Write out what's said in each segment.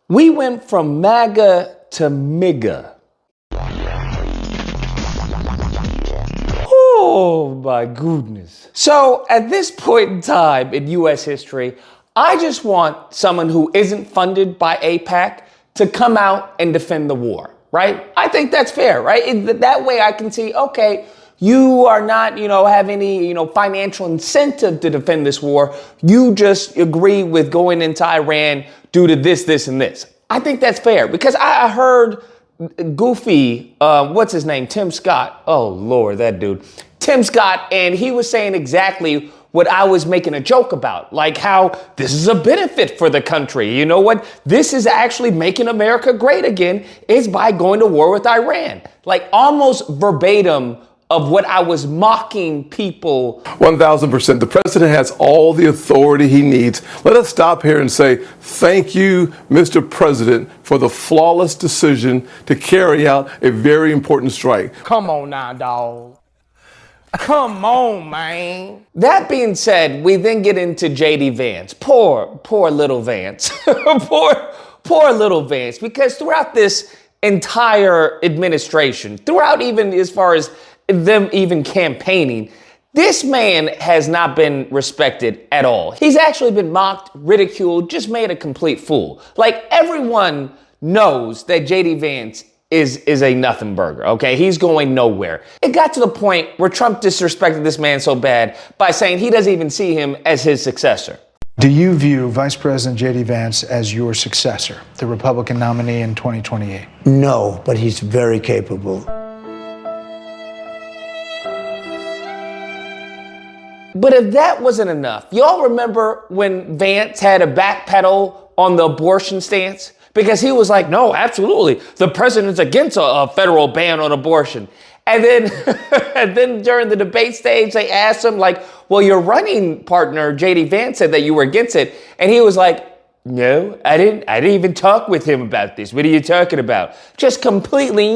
We went from MAGA to MIGA. Oh my goodness. So at this point in time in US history, I just want someone who isn't funded by AIPAC to come out and defend the war, right? I think that's fair, right? That way I can see, okay, you are not, have any, financial incentive to defend this war. You just agree with going into Iran due to this, this, and this. I think that's fair because I heard Goofy, what's his name? Tim Scott. Oh, Lord, that dude. Tim Scott, and he was saying exactly what I was making a joke about, like how this is a benefit for the country. You know what? This is actually making America great again is by going to war with Iran. Like almost verbatim of what I was mocking people. 1,000%. The president has all the authority he needs. Let us stop here and say, thank you, Mr. President, for the flawless decision to carry out a very important strike. Come on now, dawg. Come on, man. That being said, we then get into JD Vance. Poor little Vance. poor little Vance. Because throughout this entire administration, throughout even as far as them even campaigning, this man has not been respected at all. He's actually been mocked, ridiculed, just made a complete fool. Like everyone knows that JD Vance is a nothing burger, okay? He's going nowhere. It got to the point where Trump disrespected this man so bad by saying he doesn't even see him as his successor. Do you view Vice President JD Vance as your successor, the Republican nominee in 2028? No, but he's very capable. But if that wasn't enough, y'all remember when Vance had a backpedal on the abortion stance? Because he was like, no, absolutely. The president's against a federal ban on abortion. And then, and then during the debate stage, they asked him like, well, your running partner, JD Vance, said that you were against it. And he was like, no, I didn't even talk with him about this. What are you talking about? Just completely,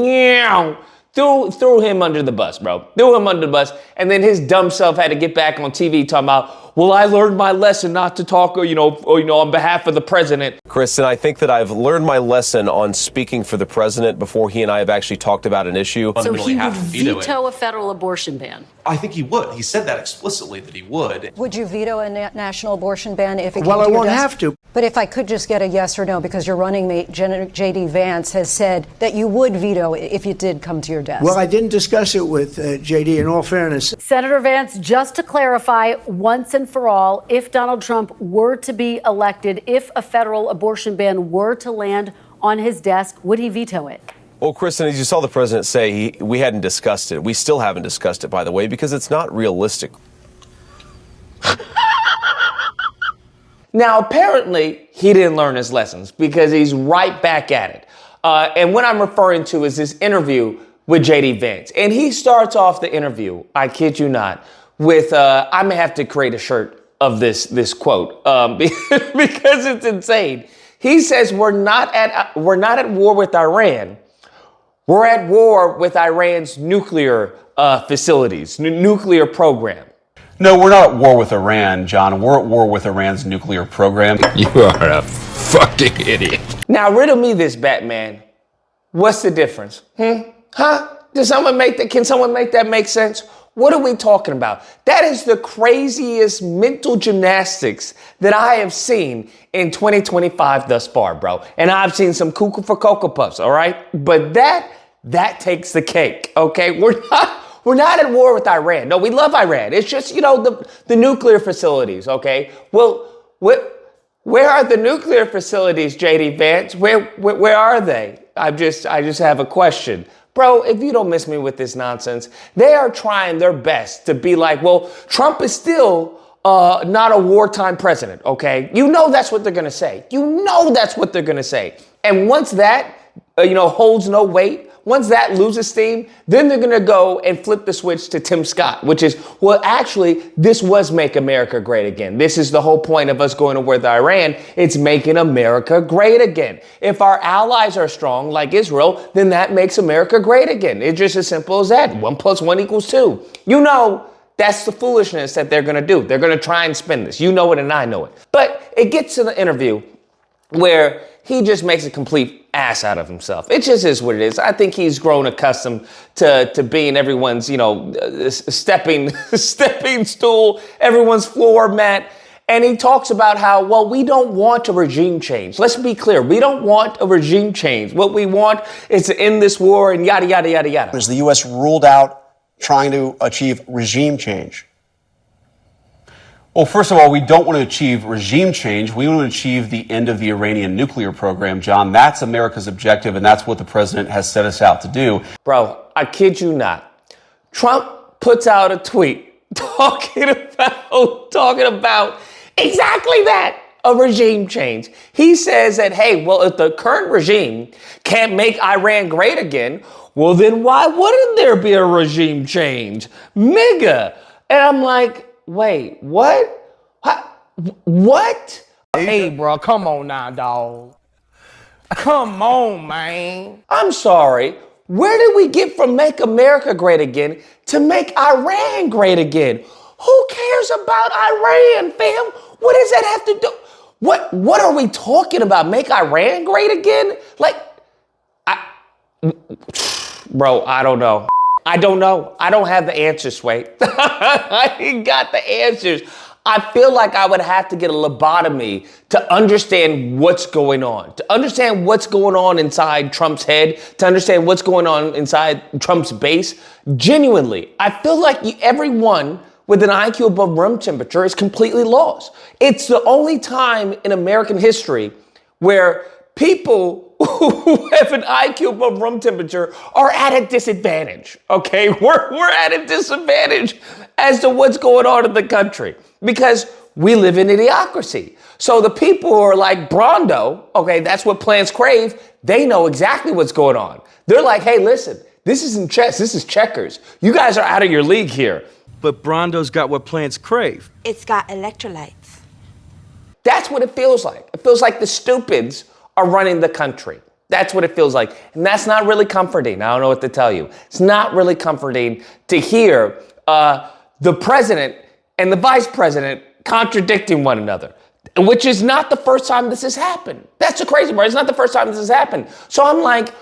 threw him under the bus, bro. Threw him under the bus. And then his dumb self had to get back on TV talking about, well, I learned my lesson not to talk, on behalf of the president. Kristen, I think that I've learned my lesson on speaking for the president before he and I have actually talked about an issue. So he would veto a federal abortion ban? I think he would. He said that explicitly that he would. Would you veto a national abortion ban if it came Well, to I your won't desk? have to. But if I could just get a yes or no, because your running mate, J.D. Vance, has said that you would veto it if it did come to your desk. Well, I didn't discuss it with J.D. in all fairness. Senator Vance, just to clarify once and for all, if Donald Trump were to be elected, if a federal abortion ban were to land on his desk, would he veto it? Well, Kristen, as you saw the president say, we hadn't discussed it. We still haven't discussed it, by the way, because it's not realistic. Now, apparently, he didn't learn his lessons because he's right back at it. And what I'm referring to is this interview with JD Vance. And he starts off the interview, I kid you not, with, I may have to create a shirt of this quote because it's insane. He says, we're not at war with Iran. We're at war with Iran's nuclear facilities, nuclear program. No, we're not at war with Iran, John. We're at war with Iran's nuclear program. You are a fucking idiot. Now, riddle me this, Batman. What's the difference? Huh? Can someone make that make sense? What are we talking about? That is the craziest mental gymnastics that I have seen in 2025 thus far, bro. And I've seen some cuckoo for Cocoa Puffs, all right? But that takes the cake, okay? We're not at war with Iran. No, we love Iran. It's just, the nuclear facilities, okay? Well, where are the nuclear facilities, JD Vance? Where are they? I just have a question. Bro, if you don't miss me with this nonsense, they are trying their best to be like, well, Trump is still not a wartime president, okay? You know that's what they're going to say. You know that's what they're going to say. And once that, holds no weight, once that loses steam, then they're going to go and flip the switch to Tim Scott, which is, well, actually, this was Make America Great Again. This is the whole point of us going to war with Iran. It's making America great again. If our allies are strong, like Israel, then that makes America great again. It's just as simple as that. 1 + 1 = 2. That's the foolishness that they're going to do. They're going to try and spin this. You know it and I know it. But it gets to the interview where he just makes a complete ass out of himself. It just is what it is. I think he's grown accustomed to being everyone's, stepping stool, everyone's floor mat. And he talks about how, well, we don't want a regime change. Let's be clear. We don't want a regime change. What we want is to end this war and yada, yada, yada, yada. As the U.S. ruled out trying to achieve regime change? Well, first of all, we don't want to achieve regime change. We want to achieve the end of the Iranian nuclear program, John. That's America's objective, and that's what the president has set us out to do. Bro, I kid you not. Trump puts out a tweet talking about exactly that, a regime change. He says that, hey, well, if the current regime can't make Iran great again, well, then why wouldn't there be a regime change? Nigga. And I'm like, wait, what? What? Hey, bro, come on now, dog. Come on, man. I'm sorry. Where did we get from make America great again to make Iran great again? Who cares about Iran, fam? What does that have to do? What are we talking about? Make Iran great again? Bro, I don't know. I don't know. I don't have the answers, Sway. I ain't got the answers. I feel like I would have to get a lobotomy to understand what's going on, to understand what's going on inside Trump's head, to understand what's going on inside Trump's base. Genuinely, I feel like everyone with an IQ above room temperature is completely lost. It's the only time in American history where people who have an IQ above room temperature are at a disadvantage, okay? We're at a disadvantage as to what's going on in the country because we live in idiocracy. So the people who are like Brondo, okay, that's what plants crave, they know exactly what's going on. They're like, hey, listen, this isn't chess, this is checkers. You guys are out of your league here. But Brondo's got what plants crave. It's got electrolytes. That's what it feels like. It feels like the stupids are running the country. That's what it feels like. And that's not really comforting. I don't know what to tell you. It's not really comforting to hear the president and the vice president contradicting one another, which is not the first time this has happened. That's the crazy part. It's not the first time this has happened. So I'm like,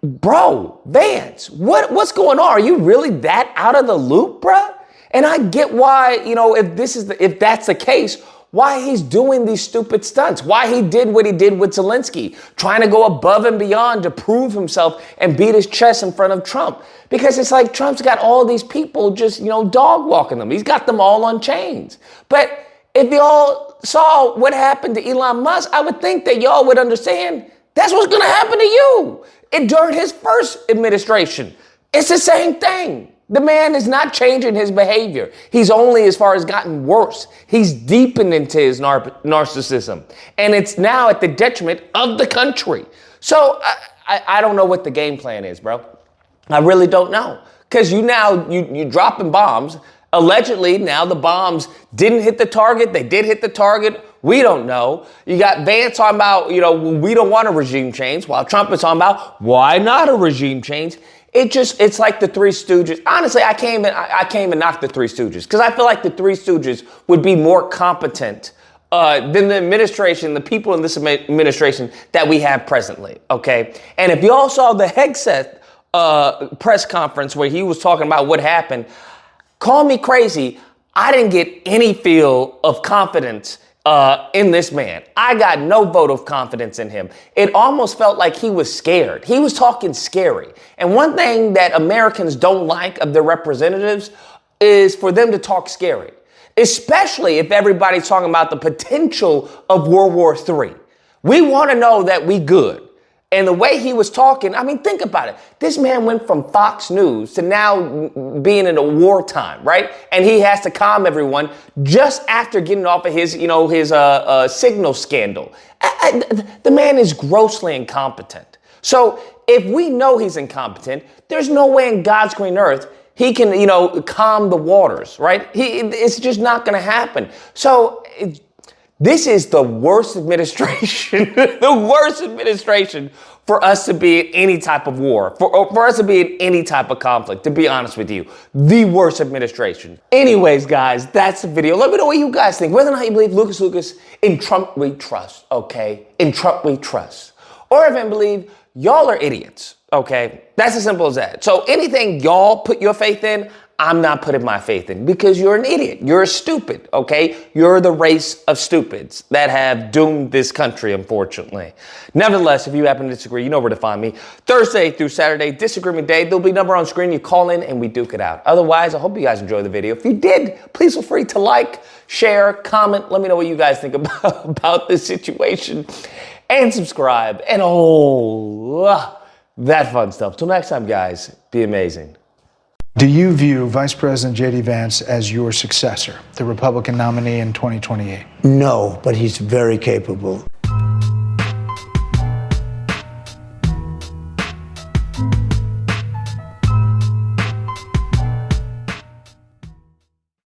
bro, Vance, what's going on? Are you really that out of the loop, bruh? And I get why, if that's the case, why he's doing these stupid stunts, why he did what he did with Zelensky, trying to go above and beyond to prove himself and beat his chest in front of Trump. Because it's like Trump's got all these people just, dog walking them. He's got them all on chains. But if y'all saw what happened to Elon Musk, I would think that y'all would understand that's what's going to happen to you. During his first administration, it's the same thing. The man is not changing his behavior. He's only, as far as gotten worse. He's deepened into his narcissism. And it's now at the detriment of the country. So I don't know what the game plan is, bro. I really don't know. Because you dropping bombs. Allegedly, now the bombs didn't hit the target. They did hit the target. We don't know. You got Vance talking about, we don't want a regime change, while Trump is talking about why not a regime change. It's like the Three Stooges. Honestly, I came and knocked the Three Stooges because I feel like the Three Stooges would be more competent than the administration, the people in this administration that we have presently. Okay. And if y'all saw the Hegseth press conference where he was talking about what happened, call me crazy. I didn't get any feel of confidence in this man. I got no vote of confidence in him. It almost felt like he was scared. He was talking scary. And one thing that Americans don't like of their representatives is for them to talk scary, especially if everybody's talking about the potential of World War III. We want to know that we good. And the way he was talking, I mean, think about it. This man went from Fox News to now being in a wartime, right? And he has to calm everyone just after getting off of his signal scandal. The man is grossly incompetent. So if we know he's incompetent, there's no way in God's green earth he can, calm the waters, right? It's just not going to happen. So This is the worst administration, the worst administration for us to be in any type of war, for us to be in any type of conflict, to be honest with you. The worst administration. Anyways, guys, that's the video. Let me know what you guys think. Whether or not you believe Lucas, in Trump we trust, okay? In Trump we trust. Or if you believe y'all are idiots, okay? That's as simple as that. So anything y'all put your faith in, I'm not putting my faith in because you're an idiot. You're stupid, okay? You're the race of stupids that have doomed this country, unfortunately. Nevertheless, if you happen to disagree, you know where to find me. Thursday through Saturday, disagreement day. There'll be a number on screen. You call in and we duke it out. Otherwise, I hope you guys enjoyed the video. If you did, please feel free to like, share, comment. Let me know what you guys think about this situation. And subscribe and all that fun stuff. Till next time, guys, be amazing. Do you view Vice President JD Vance as your successor, the Republican nominee in 2028? No, but he's very capable.